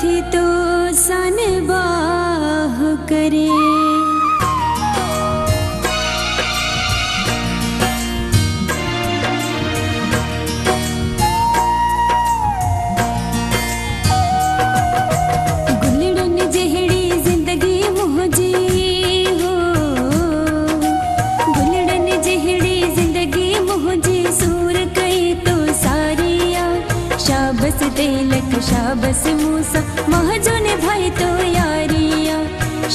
थी तो सन बाह करे। शाबस मूसा महजो ने भाई तो यारिया।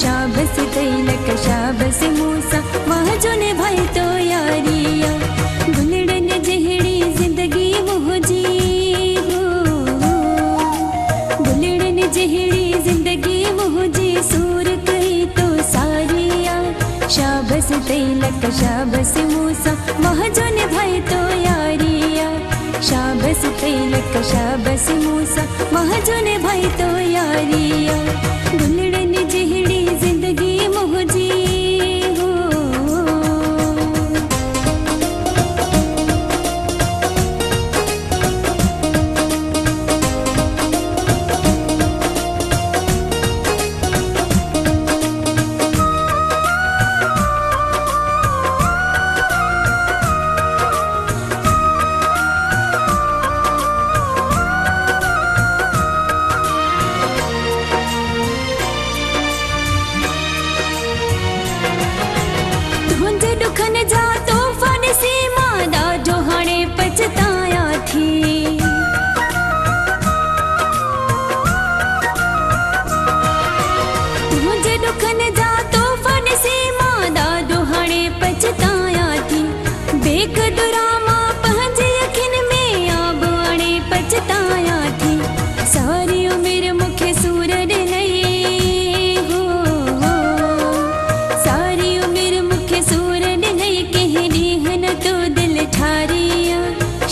शाबस तैलक शाबस मूसा महजो ने भाई तो यारिया। गुलड़न जहड़ी जिंदगी मुझी हो, गुलड़न जहड़ी जिंदगी मुझी सूर कही तो सारिया। शाबस तैलक शाबस मूसा महजो ने भाई तो यारिया। शाबस तैलक शाबस मूसा महजो ने भाई तो यारिया। गुलड़न जहड़ी जिंदगी मुझी हो। दुखन जा तूफान से मादा जो हाणे पछताया थी। मुझे दुखन जा तूफान से मादा जो हाणे पछताया थी। बेकदुरा मां पंहिंजे अखियुनि में आब आणे पछताया थी। सारी उमिरि मूंखे सूर ॾिनई हो, सारी उमिरि मूंखे सूर तो दिल ठारिया।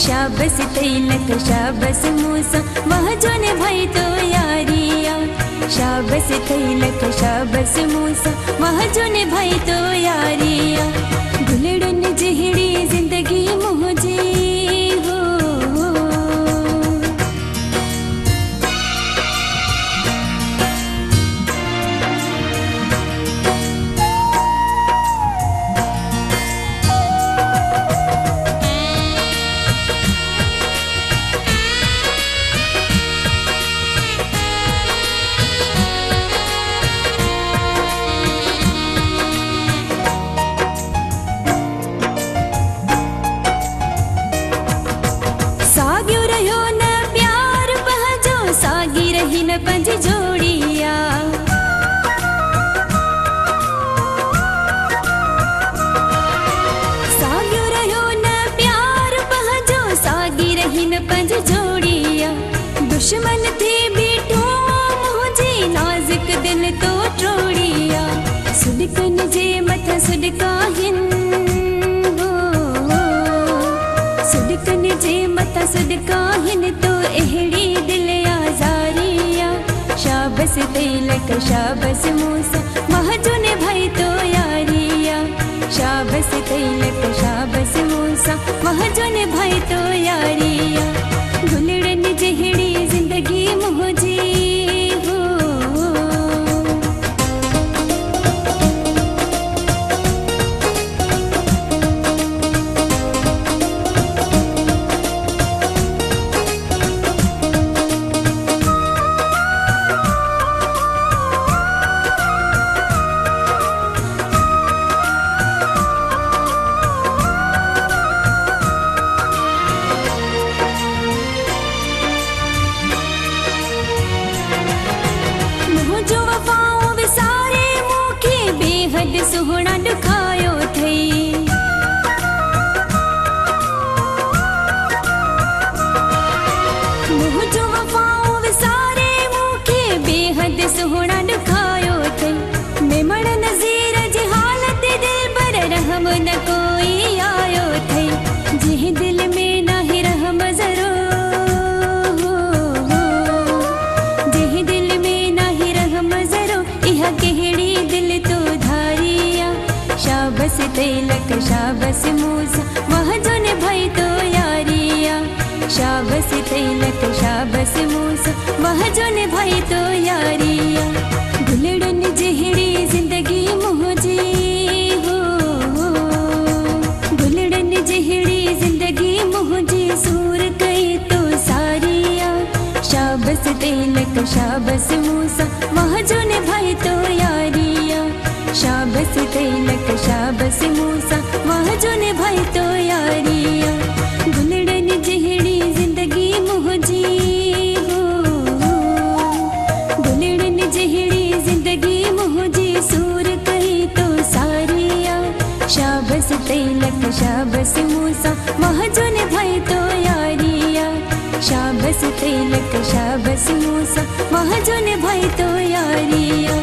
शाबस तैलक शाबस मूसा महजो ने भाई तो यारिया। शाबस तैलक शाबस मूसा महजो ने भाई तो यारिया। गुलड़न जहड़ी जिंदगी मुझी हो। पंज जोड़िया सागियो रहियो न प्यार पहजो सागी रही न पंज जोड़िया। दुश्मन थे बीठो मुझे नाजुक दिल तो टोड़िया। सुडकन जे मथा सुडकाहिन हो, सुडकन जे मथा सुडकाहिन तो अहिड़ी दिल आज़ारिया। शाबस तैलक शाबस मूसा महजो ने भाई तो यारिया। शाबस तैलक शाबस मूसा महजो ने भाई तो यारिया। गुलड़न जहड़ी जिंदगी मुझी हो। सुहणा दुखायो थई। मुझो वफाओ विसारे मूंखे बेहद सुहणा दुखायो थई। मेमण नज़ीर जी हालत दिल पर रहम न कोई आयो थई। जंहिं दिल में नाहे रहम ज़रो, जंहिं दिल में नाहे रहम ज़रो इहा कहिड़ी दिल तो धारिया। महजुन भाई तो यारिया गुलड़न जहड़ी जिंदगी मुझे हो गुलड़न जहड़ी जिंदगी मुझे सूर कई तो सारिया शाबस तिलक शाबस मूसा महजुन भाई तो यारिया शाबस तिलक शाबस मूसा महजुन भाई तो यारिया गुलड़न जहड़ी जिंदगी मुझे हो गुलड़न जहड़ी जिंदगी मुझे सूर कही तो सारिया शाबस तिलक शाबस मूसा महजुन भाई तो यारिया शाबस तिलक शाबस मूसा महजुन भाई तो यारिया